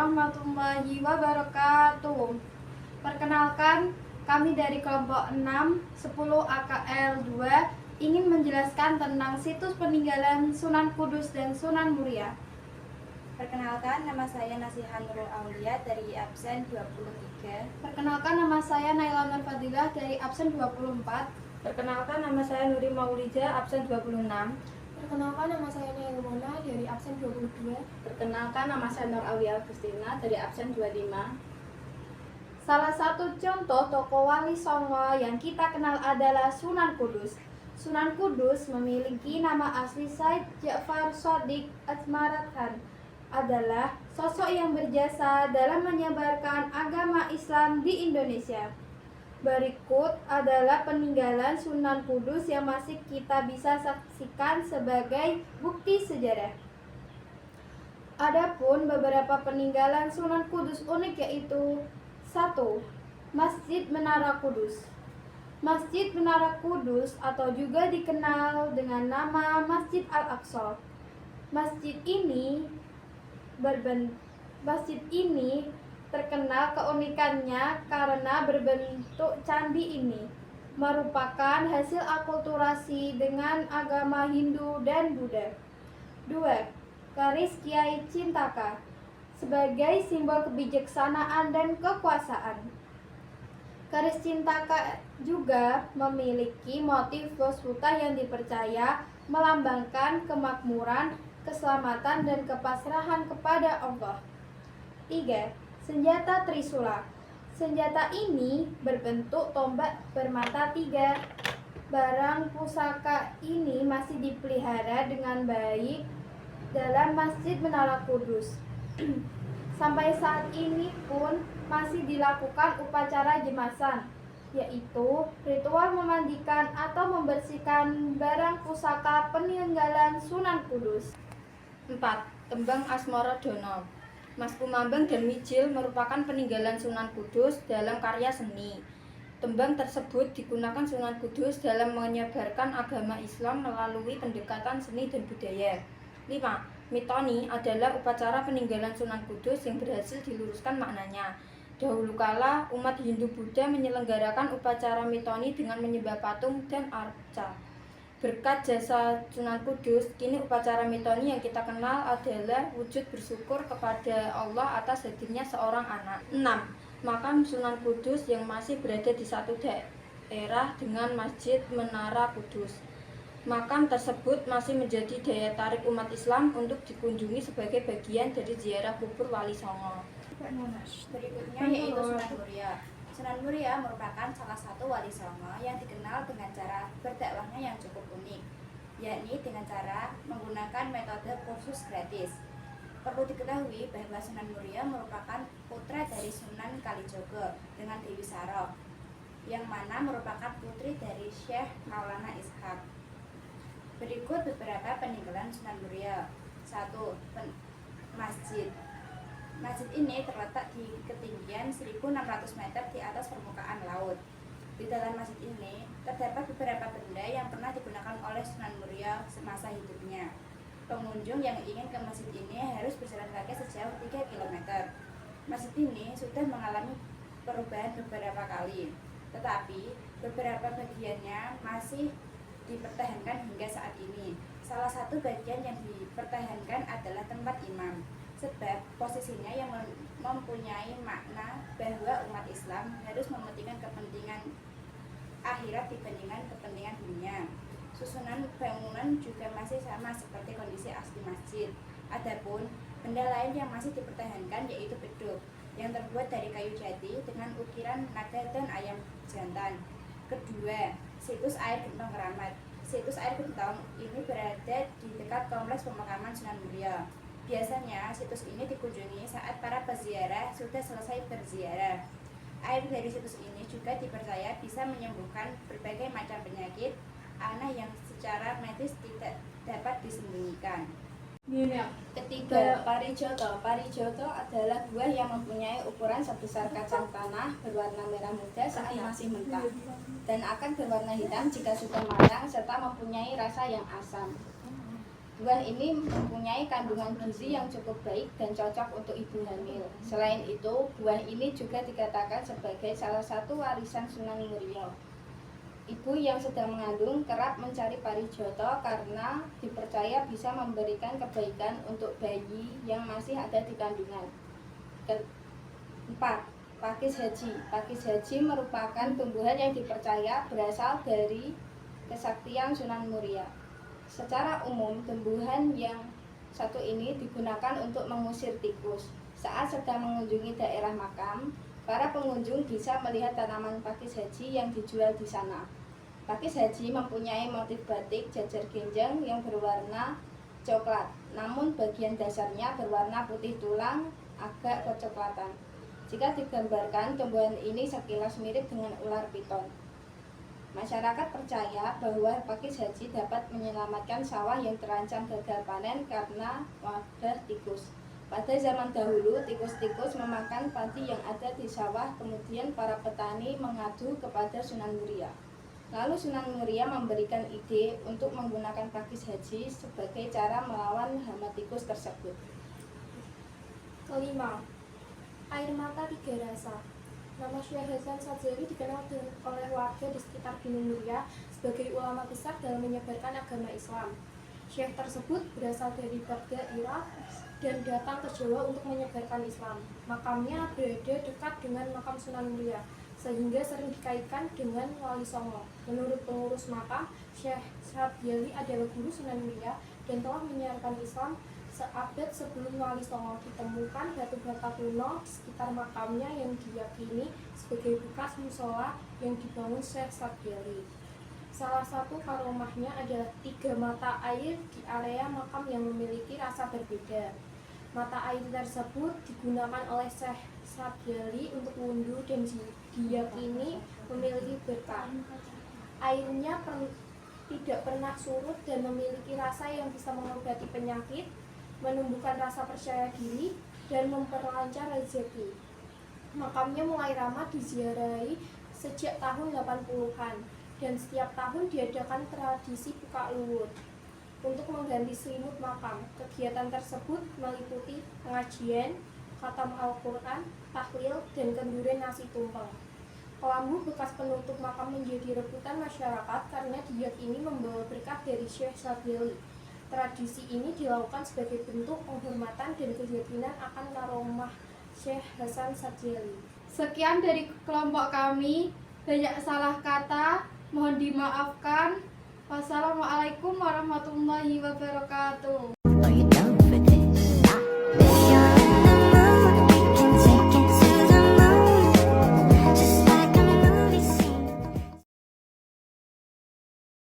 warahmatullahi wabarakatuh. Perkenalkan, kami dari kelompok 6, 10 AKL 2 ingin menjelaskan tentang situs peninggalan Sunan Kudus dan Sunan Muria. Perkenalkan, nama saya Nasihan Nurul Aulia dari absen 23. Perkenalkan, nama saya Naila Nur Fadilah dari absen 24. Perkenalkan, nama saya Nuri Maulida, absen 26. Perkenalkan, nama saya Naila Mona dari absen 22. Perkenalkan, nama saya Nur Aulia Agustina dari absen 25. Salah satu contoh tokoh wali songo yang kita kenal adalah Sunan Kudus. Sunan Kudus memiliki nama asli Said Ja'far Shodiq Asmarathan, adalah sosok yang berjasa dalam menyebarkan agama Islam di Indonesia. Berikut adalah peninggalan Sunan Kudus yang masih kita bisa saksikan sebagai bukti sejarah. Adapun beberapa peninggalan Sunan Kudus unik yaitu 1. Masjid Menara Kudus. Masjid Menara Kudus atau juga dikenal dengan nama Masjid Al-Aqsa. Masjid ini terkenal keunikannya karena berbentuk candi ini merupakan hasil akulturasi dengan agama Hindu dan Buddha. 2. Keris Kiai Cintaka sebagai simbol kebijaksanaan dan kekuasaan. Keris Cintaka juga memiliki motif Bosputa yang dipercaya melambangkan kemakmuran, keselamatan, dan kepasrahan kepada Allah. 3. Senjata Trisula. Senjata ini berbentuk tombak bermata 3. Barang pusaka ini masih dipelihara dengan baik dalam Masjid Menara Kudus. Sampai saat ini pun masih dilakukan upacara jemasan, yaitu ritual memandikan atau membersihkan barang pusaka peninggalan Sunan Kudus. 4. Tembang Asmara Dono. Mas Kumambang dan Mijil merupakan peninggalan Sunan Kudus dalam karya seni. Tembang tersebut digunakan Sunan Kudus dalam menyebarkan agama Islam melalui pendekatan seni dan budaya. 5. Mitoni adalah upacara peninggalan Sunan Kudus yang berhasil diluruskan maknanya. Dahulu kala, umat Hindu-Buddha menyelenggarakan upacara mitoni dengan menyembah patung dan arca. Berkat jasa Sunan Kudus, kini upacara mitoni yang kita kenal adalah wujud bersyukur kepada Allah atas hadirnya seorang anak. 6. Makam Sunan Kudus yang masih berada di satu daerah dengan Masjid Menara Kudus. Makam tersebut masih menjadi daya tarik umat Islam untuk dikunjungi sebagai bagian dari ziarah kubur Wali Songo. Berikutnya yaitu Sunan Muria. Sunan Muria merupakan salah satu wali songo yang dikenal dengan cara berdakwahnya yang cukup unik, yakni dengan cara menggunakan metode kursus gratis. Perlu diketahui bahwa Sunan Muria merupakan putra dari Sunan Kalijogo dengan Dewi Saro, yang mana merupakan putri dari Syekh Maulana Ishaq. Berikut beberapa peninggalan Sunan Muria. 1. Masjid. Masjid ini terletak di ketinggian 1.600 meter di atas permukaan laut. Di dalam masjid ini terdapat beberapa benda yang pernah digunakan oleh Sunan Muria semasa hidupnya. Pengunjung yang ingin ke masjid ini harus berjalan kaki sejauh 3 km. Masjid ini sudah mengalami perubahan beberapa kali, tetapi beberapa bagiannya masih dipertahankan hingga saat ini. Salah satu bagian yang dipertahankan adalah tempat imam, sebab posisinya yang mempunyai makna bahwa umat Islam harus mementingkan kepentingan akhirat dibandingkan kepentingan dunia. Susunan bangunan juga masih sama seperti kondisi asli masjid. Adapun benda lain yang masih dipertahankan yaitu beduk yang terbuat dari kayu jati dengan ukiran naga dan ayam jantan. Kedua, situs air Gentong Keramat. Situs air Gentong ini berada di dekat kompleks pemakaman Sunan Muria. Biasanya situs ini dikunjungi saat para peziarah sudah selesai berziarah. Air dari situs ini juga dipercaya bisa menyembuhkan berbagai macam penyakit aneh yang secara medis tidak dapat disembunyikan. Ketiga, Parijoto. Parijoto adalah buah yang mempunyai ukuran sebesar kacang tanah, berwarna merah muda saat masih mentah, dan akan berwarna hitam jika sudah matang serta mempunyai rasa yang asam. Buah ini mempunyai kandungan gizi yang cukup baik dan cocok untuk ibu hamil. Selain itu, buah ini juga dikatakan sebagai salah satu warisan Sunan Muria. Ibu yang sedang mengandung kerap mencari parijoto karena dipercaya bisa memberikan kebaikan untuk bayi yang masih ada di kandungan. Keempat, pakis haji. Pakis haji merupakan tumbuhan yang dipercaya berasal dari kesaktian Sunan Muria. Secara umum, tumbuhan yang satu ini digunakan untuk mengusir tikus. Saat sedang mengunjungi daerah makam, para pengunjung bisa melihat tanaman pakis haji yang dijual di sana. Pakis haji mempunyai motif batik jajar genjang yang berwarna coklat, namun bagian dasarnya berwarna putih tulang agak kecoklatan. Jika digambarkan, tumbuhan ini sekilas mirip dengan ular piton. Masyarakat percaya bahwa pakis haji dapat menyelamatkan sawah yang terancam gagal panen karena wabah tikus. Pada zaman dahulu, tikus-tikus memakan padi yang ada di sawah, kemudian para petani mengadu kepada Sunan Muria. Lalu Sunan Muria memberikan ide untuk menggunakan pakis haji sebagai cara melawan hama tikus tersebut. Kelima, air mata tiga rasa. Nama Syekh Hasan Sadzali dikenal oleh warga di sekitar Gunung Muria sebagai ulama besar dalam menyebarkan agama Islam. Syekh tersebut berasal dari Baghdad, Irak, dan datang ke Jawa untuk menyebarkan Islam. Makamnya berada dekat dengan makam Sunan Muria, sehingga sering dikaitkan dengan Wali Songo. Menurut pengurus makam, Syekh Sadzali adalah guru Sunan Muria dan telah menyiarkan Islam seabad sebelum Wali Songo. Ditemukan batu bata kuno di sekitar makamnya yang diyakini sebagai bekas musola yang dibangun Syekh Sadzali. Salah satu karomahnya adalah 3 mata air di area makam yang memiliki rasa berbeda. Mata air tersebut digunakan oleh Syekh Sadzali untuk wudhu dan diyakini memiliki berkah. Airnya tidak pernah surut dan memiliki rasa yang bisa mengobati penyakit, menumbuhkan rasa percaya diri, dan memperlancar rezeki. Makamnya mulai ramai diziarahi sejak tahun 80-an dan setiap tahun diadakan tradisi buka luwur untuk mengganti selimut makam. Kegiatan tersebut meliputi pengajian, khatam Al-Quran, tahlil, dan kenduren nasi tumpeng. Kelambu bekas penutup makam menjadi rebutan masyarakat karena diyakini membawa berkah dari Syekh Sadzali. Tradisi ini dilakukan sebagai bentuk penghormatan dan keyakinan akan karomah Syekh Hasan Sadzali. Sekian dari kelompok kami, banyak salah kata, mohon dimaafkan. Wassalamualaikum warahmatullahi wabarakatuh.